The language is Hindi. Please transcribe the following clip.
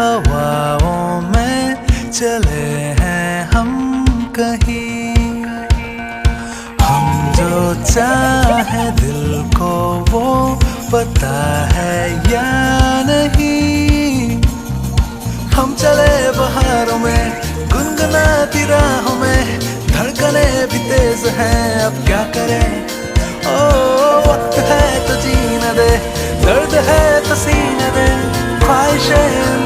हवाओं में चले हैं हम कहीं, हम जो चाहे दिल को वो पता है या नहीं। हम चले बहारों में गुनगुनाती राहों में, धड़कने भी तेज हैं अब क्या करें। ओ वक्त है तो जीने दे, दर्द है तो सीने दे, ख्वाहिशें